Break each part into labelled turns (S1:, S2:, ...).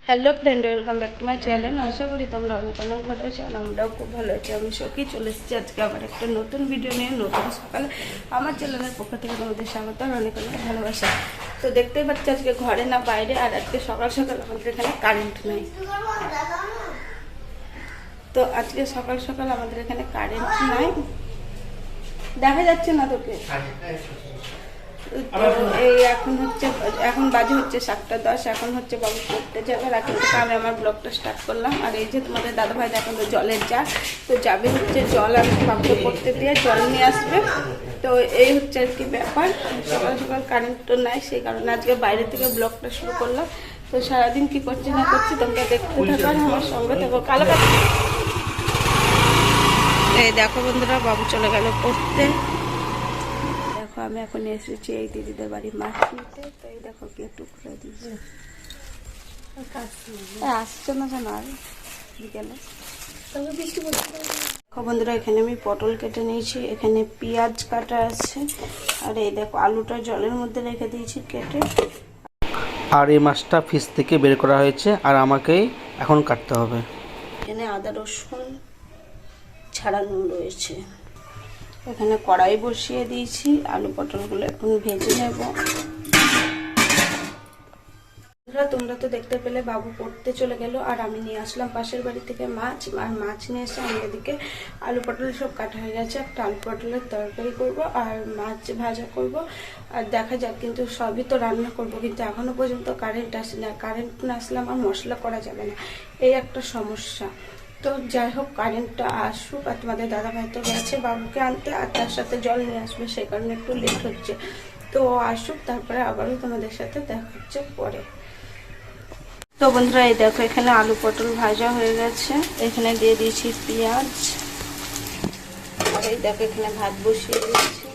S1: Hello friend, welcome back to my channel. আশা করি তোমরা অনেক অনেক ভালো আছো আর আমরাও খুব ভালো আছি। আমি সখী চলে এসেছি আজকে আবার একটা নতুন ভিডিও নিয়ে। নতুন সকালে আমার চ্যানেলের পক্ষ থেকে তোমাদের স্বাগত আর অনেক অনেক ভালোবাসা। তো দেখতেই পাচ্ছি আজকে ঘরে না বাইরে, আর আজকে সকাল সকাল আমাদের এখানে কারেন্ট নেই। তো আজকে সকাল সকাল আমাদের এখানে কারেন্ট নাই, দেখা যাচ্ছে না তোকে। তো এই এখন বাজে হচ্ছে 7:10। এখন হচ্ছে বাবু পড়তে যাবে। এখন থেকে আমি আমার ব্লগটা স্টার্ট করলাম। আর এই যে তোমাদের দাদাভাই দেখেন তো জলের যা তো যাবে হচ্ছে জল আমি বাবুকে পড়তে দিয়ে জল নিয়ে আসবে। তো এই হচ্ছে আর কি ব্যাপার। সকাল সকাল কারেন্ট তো নাই, সেই কারণে আজকে বাইরে থেকে ব্লগটা শুরু করলাম। তো সারাদিন কি করছি না করছি তোমরা দেখতে থাকো আর আমার সঙ্গে থাকো। কালো এই দেখো বন্ধুরা, বাবু চলে গেল পড়তে। আমি এখন এসেছি এই দিদিদের বাড়ি মাছ নিতে। তো এই দেখো কি টুকরো দিয়েছে, আসছে না কেন আর বিকেলে। বন্ধুরা এখানে আমি পটল কেটে নিয়েছি, এখানে পেঁয়াজ কাটা আছে, আর এই দেখো আলুটা জলের মধ্যে রেখে দিয়েছি কেটে।
S2: আর এই মাছটা ফ্রিজ থেকে বের করা হয়েছে আর আমাকেই এখন কাটতে হবে।
S1: এখানে আদা রসুন ছাড়ানো রয়েছে। এখানে কড়াই বসিয়ে দিয়েছি, আলু পটলগুলো এখন ভেজে নেব। তোমরা তো দেখতে পেলে বাবু পড়তে চলে গেল আর আমি নিয়ে আসলাম পাশের বাড়ি থেকে মাছ। আর মাছ নিয়ে এসে আমি এদিকে আলু পটল সব কাটা হয়ে গেছে। একটা আলু পটলের তরকারি করব আর মাছ ভাজা করব। আর দেখা যাক, কিন্তু সবই তো রান্না করব, কিন্তু এখনো পর্যন্ত কারেন্ট আসে না। কারেন্ট না আসলে আমার মশলা করা যাবে না, এই একটা সমস্যা। তো যাই হোক, কারেন্টটা আসুক। আর তোমাদের দাদাভাই তো গেছে বাবুকে আনতে আর তার সাথে জল নিয়ে আসবে, সেই কারণে একটু লেট হচ্ছে। তো আসুক, তারপরে আবারও তোমাদের সাথে দেখা হচ্ছে পরে। তো বন্ধুরা এই দেখো এখানে আলু পটল ভাজা হয়ে গেছে। এখানে দিয়ে দিয়েছি পেঁয়াজ, আর এই দেখো এখানে ভাত বসিয়ে দিয়েছি।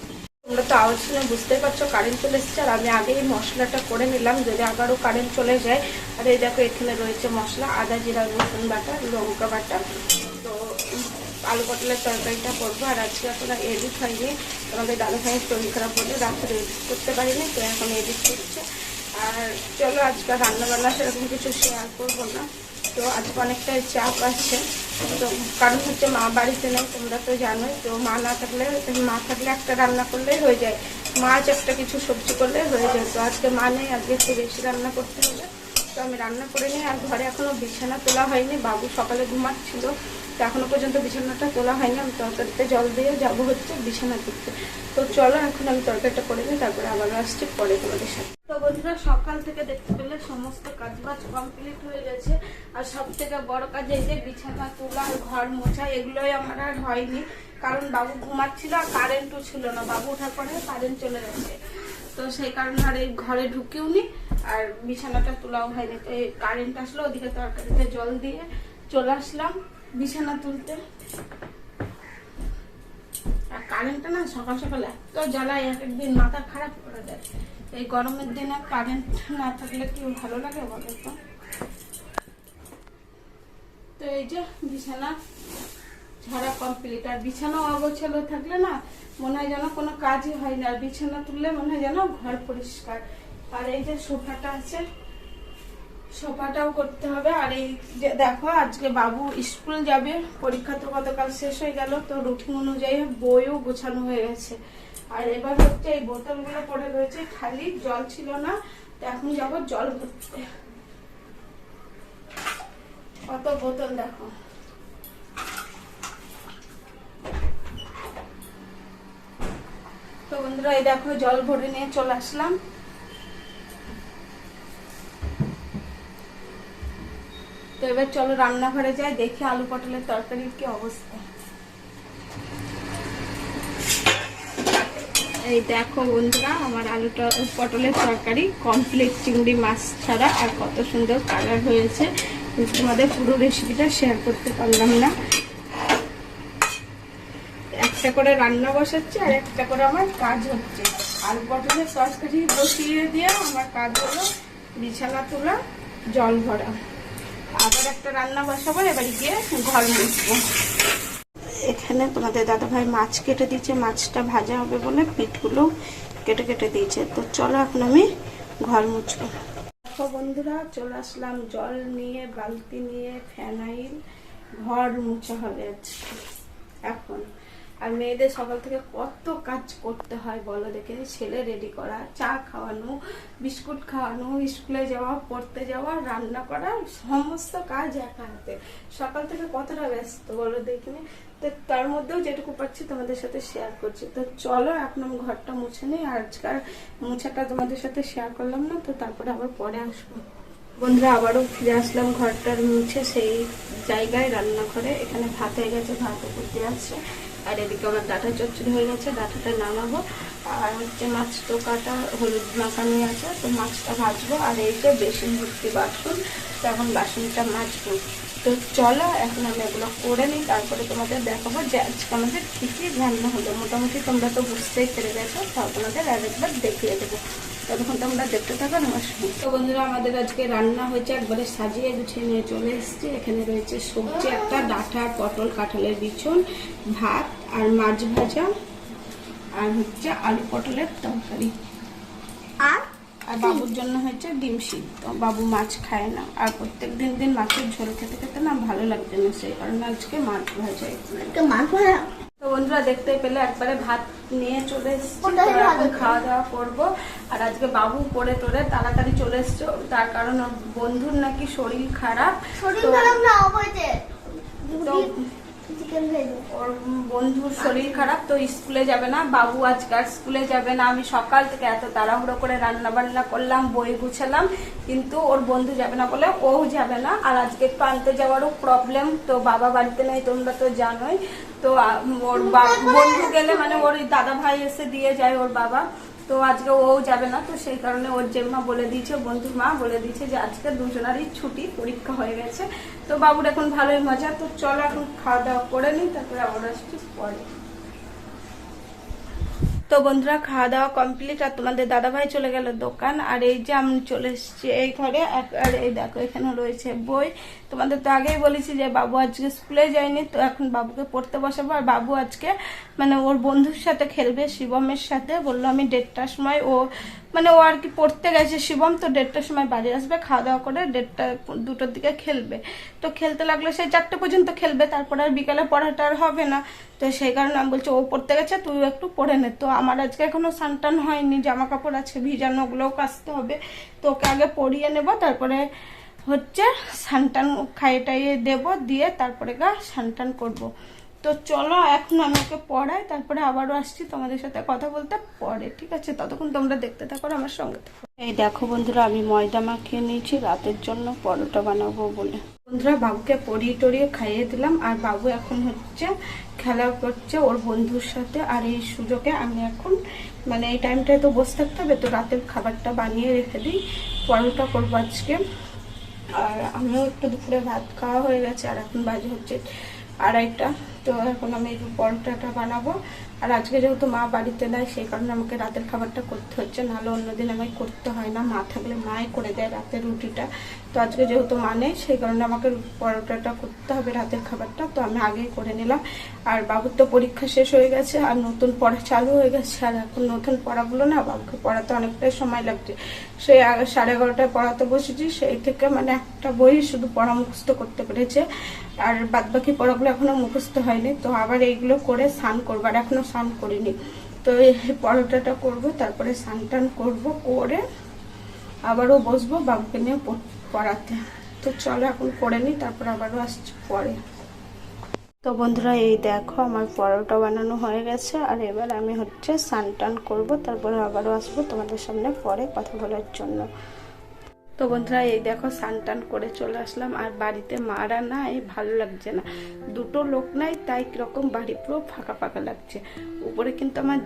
S1: তোমরা তো আওয়াজ শুনে বুঝতেই পারছো কারেন্ট চলে এসেছে। আর আমি আগেই মশলাটা করে নিলাম যদি আবারও কারেন্ট চলে যায়। আর এই দেখো এখানে রয়েছে মশলা, আদা জিরা রসুন বাটা, লঙ্কা বাটা। তো আলু পটলের তরকারিটা করবো। আর আজকে এখনো এডিট হয়নি, আমাদের দাদা ভাইয়ের শরীর খারাপ বলে রাত্রে এডিট করতে পারিনি, তো এখন এডিট করছে। আর চলো আজকে রান্নাবান্না সেরকম কিছু শেয়ার করবো না। তো আজকে অনেকটাই চাপ আছে। তো কারণ হচ্ছে মা বাড়িতে নেই, তোমরা তো জানোই। তো মা থাকলে একটা রান্না করলেই হয়ে যায়, মাছ একটা কিছু সবজি করলে হয়ে যায়। তো আজকে মা নেই, আজকে একটু বেশি রান্না করতে হবে। তো আমি রান্না করে নিই। আর ঘরে এখনো বিছানা তোলা হয়নি, বাবু সকালে ঘুমাচ্ছিল, তো এখনো পর্যন্ত বিছানাটা তোলা হয়নি। আমি তরকারিতে জল দিয়ে যাবো হচ্ছে বিছানা করতে। তো চলো এখন আমি তরকারিটা করে নিই, তারপরে আবারও আসছি পরে তোমাদের সাথে। তো বন্ধুরা সকাল থেকে দেখতে পেলে সমস্ত কাজবাজ কমপ্লিট হয়ে গেছে। আর সব থেকে বড় কাজ এই যে বিছানা তোলা আর ঘর মোছা, এগুলোই আমার আর হয়নি, কারণ বাবু ঘুমাচ্ছিল আর কারেন্টও ছিল না। বাবু ওঠার পরে কারেন্ট চলে গেছে, তো সেই কারণে আর এই ঘরে ঢুকেও নি আর বিছানাটা তোলাও হয়নি। তো এই কারেন্ট আসলো, ওদিকে তরকারিতে জল দিয়ে চলে আসলাম বিছানা তুলতে। আর কারেন্টটা না সকাল সকাল এত জ্বালায়, এক একদিন মাথা খারাপ করে দেয়। এই গরমের দিনে কারেন্ট না থাকলে কি ভালো লাগে বলো তো। তো এই যে বিছানা ঝাড়া কমপ্লিট। আর বিছানা অগোছালো থাকলে না মনে হয় যেন কোনো কাজই হয় না, আর বিছানা তুললে মনে হয় যেন ঘর পরিষ্কার। আর এই যে সোফাটা আছে, সোফাটাও করতে হবে। আর এই যে দেখো আজকে বাবু স্কুল যাবে, পরীক্ষা তো গতকাল শেষ হয়ে গেল, তো রুটিন অনুযায়ী বইও গোছানো হয়ে গেছে। আর এবার হচ্ছে এই বোতলগুলো পড়ে রয়েছে খালি, জল ছিল না, তো এখন যাবো জল ভরতে। কত বোতল দেখো। তো বন্ধুরা এই দেখো জল ভরে নিয়ে চলে আসলাম। তো এবার চলো রান্নাঘরে যাই, দেখি আলু পটলের তরকারির কি অবস্থা। এই দেখো বন্ধুরা আমার আলুটা পটলের তরকারি কমপ্লিট, চিংড়ি মাছ ছাড়া। আর কত সুন্দর কালার হয়েছে, তোমাদের পুরো রেসিপিটা শেয়ার করতে পারলাম না। একটা করে রান্না বসাচ্ছি আর একটা করে আমার কাজ হচ্ছে। আলু পটলের তরকারি বসিয়ে দিয়ে আমার কাজ হলো বিছানা তোলা, জল ভরা। আবার একটা রান্না বসাবো, এবার গিয়ে ঘর মুছবো। এখানে তোমাদের দাদাভাই মাছ কেটে দিয়েছে, মাছটা ভাজা হবে বলে পিঠগুলো কেটে কেটে দিয়েছে। তো চলো এখন আমি ঘর মুছবো। দেখো বন্ধুরা, চলে আসলাম জল নিয়ে, বালতি নিয়ে, ফেনাইল, ঘর মুছা হবে আজকে এখন। আর মেয়েদের সকাল থেকে কত কাজ করতে হয় বলো দেখে। ছেলে রেডি করা, চা খাওয়ানো, বিস্কুট খাওয়ানো, স্কুলে যাওয়া, পড়তে যাওয়া, রান্না করা, সমস্ত কাজ একা হাতে। সকাল থেকে কতটা ব্যস্ত বলো দেখিনি। তো তার মধ্যেও যেটুকু পাচ্ছি তোমাদের সাথে শেয়ার করছি। তো চলো এখন আমি ঘরটা মুছে নিই। আর আজকাল মুছাটা তোমাদের সাথে শেয়ার করলাম না, তো তারপরে আবার পরে আসবো। বন্ধুরা আবারও ফিরে আসলাম ঘরটার মুছে সেই জায়গায়, রান্নাঘরে। এখানে ভাত হয়ে গেছে, ভাত করতে আছে। আর এদিকে আমার ডাঁটা চচ্চড়ি হয়ে গেছে, ডাঁটাটা নামাবো। আর হচ্ছে মাছ তো কাটা, হলুদ মাখানো আছে, তো মাছটা ভাজবো। আর এই যে বেসন ভর্তি বাসন, তো এখন বাসনটা মাজবো। তো চলো এখন আমি এগুলো করে নিই, তারপরে তোমাদের দেখাবো যে আজকে আমাদের কী কী রান্না হলো। মোটামুটি তোমরা তো বুঝতেই পেরে গেছো, তাও তোমাদের আরেকবার দেখিয়ে দেবো। ততক্ষণ তোমরা দেখতে থাকো আমার সঙ্গে। তো বন্ধুরা আমাদের আজকে রান্না হয়েছে, একবারে সাজিয়ে গুছিয়ে নিয়ে চলে এসেছি। এখানে রয়েছে সবজি একটা, ডাঁটা, পটল, কাঁঠালের বিচুন, ভাত আর মাছ ভাজা, আর হচ্ছে আলু পটলের তরকারি। আর বাবুর জন্য হচ্ছে ডিম সিদ্ধ। বাবু মাছ খায় না, আর প্রত্যেক দিন মাছের ঝোল খেতে খেতে না ভালো লাগছে না, সেই কারণে আজকে মাছ ভাজা। তো বন্ধুরা দেখতে পেলে একবারে ভাত নিয়ে চলে এসেছি, এখন খাওয়া দাওয়া করবো। আর আজকে বাবু পড়ে টোরে তাড়াতাড়ি চলে এসছে, তার কারণ ওর বন্ধুর নাকি শরীর খারাপ। তো ওর বন্ধুর শরীর খারাপ, তো স্কুলে যাবে না। বাবু আজকে আর স্কুলে যাবে না। আমি সকাল থেকে এত তাড়াহুড়ো করে রান্না বান্না করলাম, বই গুছালাম, কিন্তু ওর বন্ধু যাবে না বলে ও যাবে না। আর আজকে একটু আনতে যাওয়ারও প্রবলেম, তো বাবা বাড়িতে নেই, তোমরা তো জানোই। তো ওর বন্ধু গেলে মানে ওর দাদা ভাই এসে দিয়ে যায় ওর বাবা, তো আজকে ও যাবে না। তো সেই কারণে ওর জেম্মা বলে দিয়েছে, বন্ধুর মা বলে দিয়েছে যে আজকে দুজনারই ছুটি, পরীক্ষা হয়ে গেছে। তো বাবুর এখন ভালোই মজা। তো চলো এখন খাওয়া দাওয়া করে নিই, তারপরে আবার আসছি পরে। তো বন্ধুরা খাওয়া দাওয়া কমপ্লিট, আর তোমাদের দাদা ভাই চলে গেল দোকান। আর এই যে আমি চলে এসেছি এই ঘরে। আর এই দেখো এখানে রয়েছে বই। তোমাদের তো আগেই বলেছি যে বাবু আজকে স্কুলে যায়নি, তো এখন বাবুকে পড়তে বসাবো। আর বাবু আজকে মানে ওর বন্ধুর সাথে খেলবে, শিবমের সাথে। বললো আমি 1:30টার সময়, ও মানে ও আর কি পড়তে গেছে শিবম, তো 1:30টার সময় বাড়ি আসবে, খাওয়া দাওয়া করে 1:30-2টোর দিকে খেলবে। তো খেলতে লাগলে সেই 4টে পর্যন্ত খেলবে, তারপর আর বিকালে পড়াটা আর হবে না। তো সেই কারণে আমি বলছি ও পড়তে গেছে, তুই একটু পড়ে নে। তো আমার আজকে এখনো স্নান হয়নি, জামা কাপড় আছে ভিজানো, ওগুলোও কাচতে হবে। তো ওকে আগে পরিয়ে নেব, তারপরে হচ্ছে স্নান খাইয়ে টাইয়ে দেবো, দিয়ে তারপরে স্নান করবো। তো চলো এখন আমি ওকে পড়াই, তারপরে আবারও আসছি তোমাদের সাথে কথা বলতে পরে, ঠিক আছে? ততক্ষণ তোমরা দেখতে থাকো আমার সঙ্গে থাকো। এই দেখো বন্ধুরা আমি ময়দা মাখিয়ে নিয়েছি রাতের জন্য পরোটা বানাবো বলে। বন্ধুরা বাবুকে পরিয়ে টরিয়ে খাইয়ে দিলাম, আর বাবু এখন হচ্ছে খেলা করছে ওর বন্ধুর সাথে। আর এই সুযোগে আমি এখন মানে এই টাইমটায় তো বসে থাকতে হবে, তো রাতের খাবারটা বানিয়ে রেখে দিই। পরোটা করবো আজকে। আর আমিও একটু দুপুরে ভাত খাওয়া হয়ে গেছে, আর এখন বাজে হচ্ছে 2:30। তো এখন আমি এই পরোটাটা বানাবো। আর আজকে যেহেতু মা বাড়িতে নেয়, সেই কারণে আমাকে রাতের খাবারটা করতে হচ্ছে, নাহলে অন্যদিন আমায় করতে হয় না। মা থাকলে মাই করে দেয় রাতের রুটিটা। তো আজকে যেহেতু মা নেই, সেই কারণে আমাকে পরোটাটা করতে হবে, রাতের খাবারটা। তো আমি আগেই করে নিলাম। আর বাবুর তো পরীক্ষা শেষ হয়ে গেছে, আর নতুন পড়া চালু হয়ে গেছে। আর এখন নতুন পড়াগুলো না বাবুকে পড়াতে অনেকটাই সময় লাগছে। সেই 11:30টায় পড়াতে বসেছি, সেই থেকে মানে একটা বই শুধু পড়া মুখস্থ করতে পেরেছে, আর বাদবাকি পড়াগুলো এখনো মুখস্থ হয়নি। তো আবার এইগুলো করে স্নান করবো, আর এখনো স্নান করিনি। তো এই পরোটাটা করবো, তারপরে স্নান করবো, করে আবারও বসবো বাবুকে নিয়ে পড়াতে। তো চলো এখন করে নিই, তারপর আবারও আসছি পরে। তো বন্ধুরা এই দেখো আমার পরোটা বানানো হয়ে গেছে, আর এবার আমি হচ্ছে স্নান করবো, তারপরে আবারও আসবো তোমাদের সামনে পরে কথা বলার জন্য। তো বন্ধুরা এই দেখো স্নান করে চলে আসলাম। আর বাড়িতে মারা না, এই ভালো লাগছে না, দুটো লোক নাই, তাই কিরকম বাড়ি পুরো ফাঁকা ফাঁকা লাগছে। উপরে কিন্তু আমার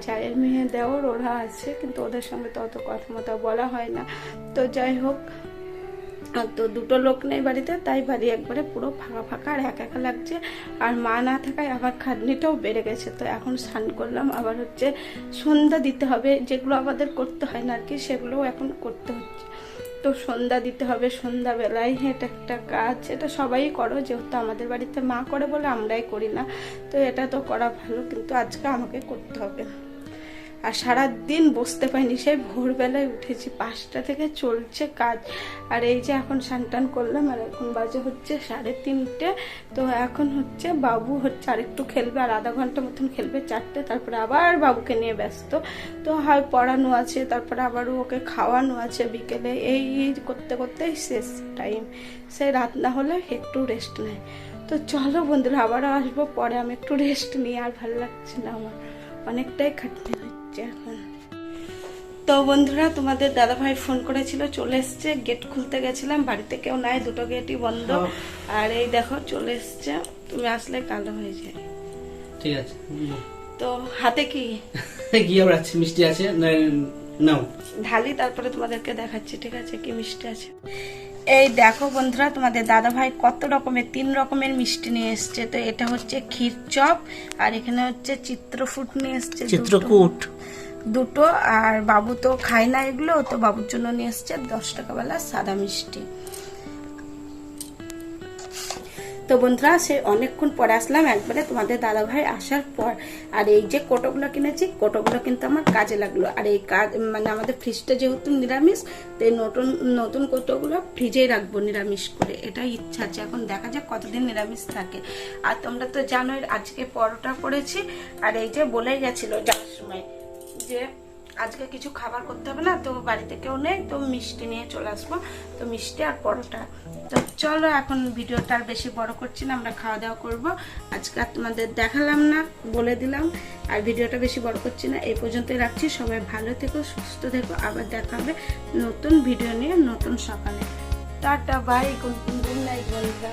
S1: জায়ের মেয়ে দেওর ওরা আছে, কিন্তু ওদের সঙ্গে তো অত কথা মতো বলা হয় না। তো যাই হোক, তো দুটো লোক নেই বাড়িতে, তাই বাড়ি একবারে পুরো ফাঁকা ফাঁকা আর একা একা লাগছে। আর মা না থাকায় আবার খাটনিটাও বেড়ে গেছে। তো এখন স্নান করলাম, আবার হচ্ছে সন্ধ্যা দিতে হবে, যেগুলো আমাদের করতে হয় না আর কি, সেগুলোও এখন করতে হচ্ছে। তো সন্ধ্যা দিতে হবে সন্ধ্যাবেলায়, এটা একটা কাজ, এটা সবাই করো, যেহেতু আমাদের বাড়িতে মা করে বলে আমরাই করি না। তো এটা তো করা ভালো, কিন্তু আজকে আমাকে করতে হবে। আর সারাদিন বসতে পাইনি, সেই ভোরবেলায় উঠেছি, 5টা থেকে চলছে কাজ। আর এই যে এখন স্নান করলাম, আর এখন বাজে হচ্ছে 3:30। তো এখন হচ্ছে বাবু হচ্ছে আরেকটু খেলবে, আর আধা ঘন্টা মতন খেলবে 4টে, তারপরে আবার বাবুকে নিয়ে ব্যস্ত। তো হয় পড়ানো আছে, তারপরে আবারও ওকে খাওয়ানো আছে বিকেলে, এই করতে করতেই শেষ টাইম। সেই রাত না হলে একটু রেস্ট নেয়। তো চলো বন্ধুরা, আবারও আসবো পরে, আমি একটু রেস্ট নিই, আর ভালো লাগছে না আমার, অনেকটাই খাটনি হচ্ছে এখন। তো বন্ধুরা, তোমাদের দাদাভাই ফোন করেছিল, চলে এসছে। গেট খুলতে গেছিলাম, বাড়িতে কেউ নাই, দুটো গেটই বন্ধ। আর এই দেখো চলে এসছে, তুমি আসলে কালো হয়ে যায়।
S2: ঠিক আছে,
S1: তো হাতে কি
S2: কি আবার আছে? মিষ্টি আছে, নাও
S1: ঢালি, তারপরে তোমাদেরকে দেখাচ্ছি, ঠিক আছে, কি মিষ্টি আছে। এই দেখো বন্ধুরা, তোমাদের দাদা ভাই কত রকমের 3 রকমের মিষ্টি নিয়ে এসছে। তো এটা হচ্ছে ক্ষীর চপ, আর এখানে হচ্ছে চিত্রফুট নিয়ে এসছে,
S2: চিত্রকূট
S1: দুটো। আর বাবু তো খায় না এগুলো, তো বাবুর জন্য নিয়ে এসছে 10 টাকাওয়ালা সাদা মিষ্টি। তো বন্ধুরা, সে অনেকক্ষণ পরে আসলাম, একবারে তোমাদের দাদা ভাই আসার পর। আর এই যে কোটোগুলো কিনেছি, কোটোগুলো কিন্তু আমার কাজে লাগলো। আর এই কাজ মানে আমাদের ফ্রিজটা যেহেতু নিরামিষ, তো এই নতুন নতুন কোটোগুলো ফ্রিজেই রাখবো নিরামিষ করে, এটাই ইচ্ছা আছে। এখন দেখা যাক কতদিন নিরামিষ থাকে। আর তোমরা তো জানোই আজকে পরোটা করেছি, আর এই যে বলে গেছিল যাওয়ার সময় যে আজকে কিছু খাবার করতে হবে না, তো বাড়িতে কেউ নেই, তো মিষ্টি নিয়ে চলে আসবো। তো মিষ্টি আর পরোটা। তো চলো, এখন ভিডিওটা আর বেশি বড় করছি না, আমরা খাওয়া দাওয়া করবো। আজকে আর তোমাদের দেখালাম না, বলে দিলাম, আর ভিডিওটা বেশি বড় করছি না, এই পর্যন্তই রাখছি। সবাই ভালো থেকো, সুস্থ থেকো, আবার দেখা হবে নতুন ভিডিও নিয়ে নতুন সকালে। টাটা, বাই, গুড নাইট বন্ধুরা।